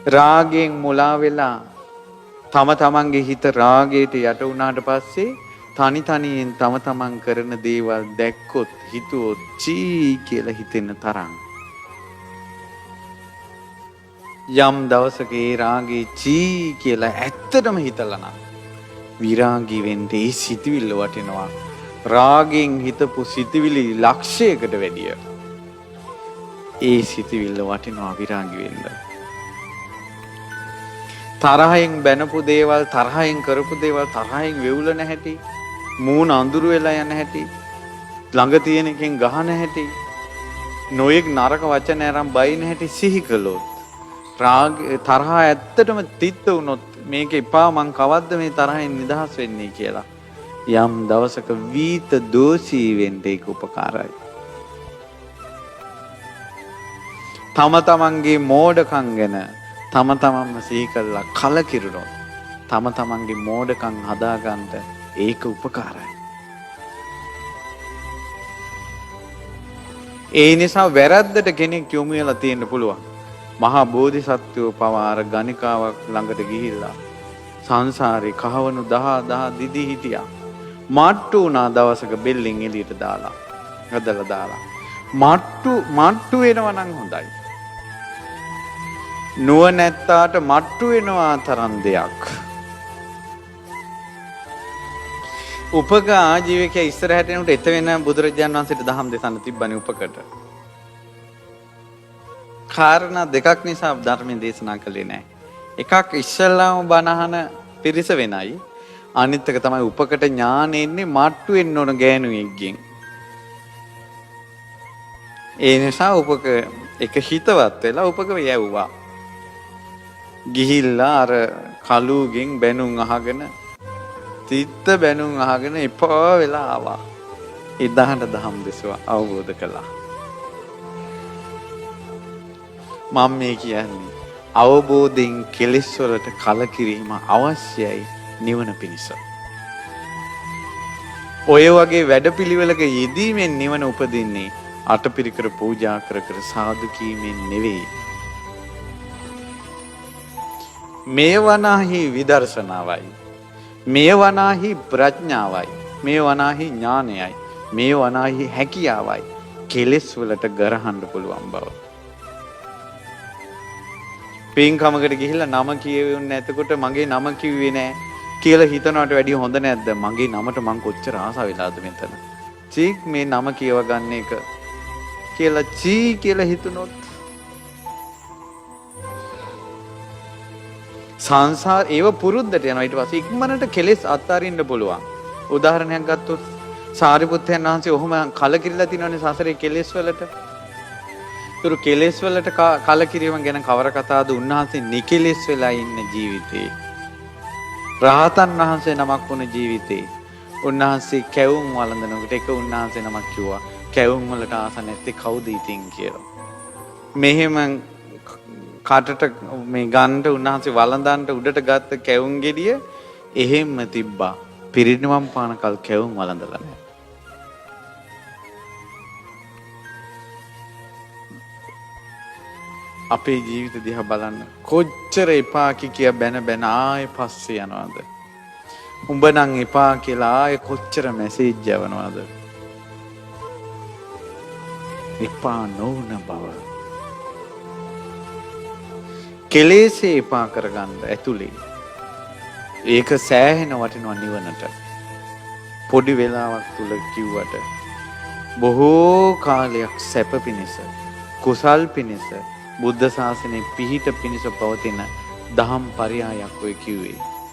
රාගයෙන් මුලා වෙලා තම තමන්ගේ හිත රාගයට යට වුණාට පස්සේ තනි තනියෙන් තම තමන් කරන දේවල් දැක්කොත් හිතුවොත් චී කියලා හිතෙන තරම් යම් දවසක ඒ රාගේ චී කියලා ඇත්තටම හිතලා නම් විරාගී වෙන්න ඒ සිතවිල්ල වටිනවා. රාගෙන් හිතපු සිතවිලි ලක්ෂයකට වැඩිය ඒ සිතවිල්ල වටිනවා විරාගී වෙන්න. තරහෙන් බැනපු දේවල්, තරහෙන් කරපු දේවල්, තරහෙන් වෙවුලන හැටි, මූණ අඳුරු වෙලා යන හැටි, ළඟ තියෙන එකෙන් ගහන හැටි, නොයෙක් නරක වචන අරන් බයින හැටි සිහි කළොත් රාග තරහ ඇත්තටම තිත්ත වුණොත් මේක එපා මං කවද්ද මේ තරහෙන් නිදහස් වෙන්නේ කියලා යම් දවසක වීත දෝෂී වෙන්න ඒක උපකාරයි. තම තමන්ගේ මෝඩකම් ගැන තම තමන්ම සිහි කළා කලකිරුණොත් තම තමන්ගේ මෝඩකම් හදාගන්න ඒක උපකාරයි. ඒ නිසා වැරද්දට කෙනෙක් යොමු වෙලා තියෙන්න පුළුවන්. මහා බෝධිසත්වෝ පවාර ගණිකාවක් ළඟට ගිහිල්ලා සංසාරේ කහවණු 10 දිදි හිටියා. මාට්ටු වුණා දවසක බෙල්ලෙන් එළියට දාලා ගදලා දාලා මාට්ටු වෙනවා නම් හොඳයි. නුවණැත්තාට මට්ටු වෙනවා තරම් දෙයක්. උපක ආජීවකයා ඉස්සරහට එනකොට එත වෙන බුදුරජාණන් වහන්සේට දහම් දෙසන්න තිබ්බනේ උපකට. කාරණා දෙකක් නිසා ධර්මයේ දේශනා කළේ නැහැ. එකක් ඉස්සල්ලාම බණහන පිරිස වෙනයි. අනිත් එක තමයි උපකට ඥානෙ එන්නේ මට්ටු වෙන්න ඕන ගෑනුවෙක්ගෙන්. ඒ නිසා උපක එක හිතවත් වෙලා උපක යැවුවා. ගිහිල්ලා අර කලුගෙන් බැනුම් අහගෙන තිත්ත බැනුම් අහගෙන එපා වෙලා ආවා. එදාට දහම් දෙසුවා අවබෝධ කළා. මම මේ කියන්නේ අවබෝධයෙන් කෙලෙස් වලට කලකිරීම අවශ්‍යයි නිවන පිණිස. ඔය වගේ වැඩපිළිවෙලක යෙදීමෙන් නිවන උපදින්නේ අටපිරිකර පූජා කර කර සාදු කීමෙන් නෙවෙයි. මේ වනාහි විදර්ශනාවයි. මේ වනාහි ප්‍රඥාවයි. මේ වනාහි ඥානයයි. මේ වනාහි හැකියාවයි. කෙලෙස් වලට ගරහන්න පුළුවන් බව. පින්කමකට ගිහිල්ලා නම කියවෙන්නේ නැතකොට මගේ නම කිව්වේ නෑ කියලා හිතනවට වැඩිය හොඳ නැද්ද? මගේ නමට මං කොච්චර ආසා වෙලාද මෙතන. චීක් මේ නම කියව ගන්න එක කියලා චී කියලා හිතුනොත් සංසාර ඒව පුරුද්දට යනවා. ඊට පස්සේ ඉක්මනට කෙලෙස් අත්හරින්න පුළුවන්. උදාහරණයක් ගත්තොත් සාරිපුත්තයන් වහන්සේ ඔහොම කලකිරිලා තිනවනේ සසරේ කෙලෙස් වලට. ඒතර කෙලෙස් වලට කලකිරීම ගැන කවර කතාවද? උන්වහන්සේ නිකෙලෙස් වෙලා ඉන්න ජීවිතේ. රහතන් වහන්සේ නමක් වුණ ජීවිතේ. උන්වහන්සේ කැවුම් වළඳනකොට එක උන්වහන්සේ නමක් කිව්වා කැවුම් වලට ආස නැත්තේ කවුද ඉතින් කියලා. මෙහෙම කාටට මේ ගන්නට උන්වහන්සේ වළඳන්ට උඩට ගත්ත කැවුම් ගෙඩිය එහෙම්ම තිබ්බා. පිරිනිවන් පානකල් කැවුම් වළඳලා නැහැ. අපේ ජීවිත දිහා බලන්න කොච්චර එපා කිය බැන බැන ආයෙ පස්සේ යනවද? උඹ නම් එපා කියලා ආයෙ කොච්චර මැසේජ් යවනවද? එපා නොවන බව. කෙලෙසේ එපා කරගන්න ඇතුලේ. ඒක සෑහෙන වටිනවා නිවනට. පොඩි වෙලාවක් තුල කිව්වට බොහෝ කාලයක් සැප පිණිස කුසල් පිණිස බුද්ධ ශාසනයේ පිහිට පිණිස පවතින දහම් පරයයක් ඔය කිව්වේ.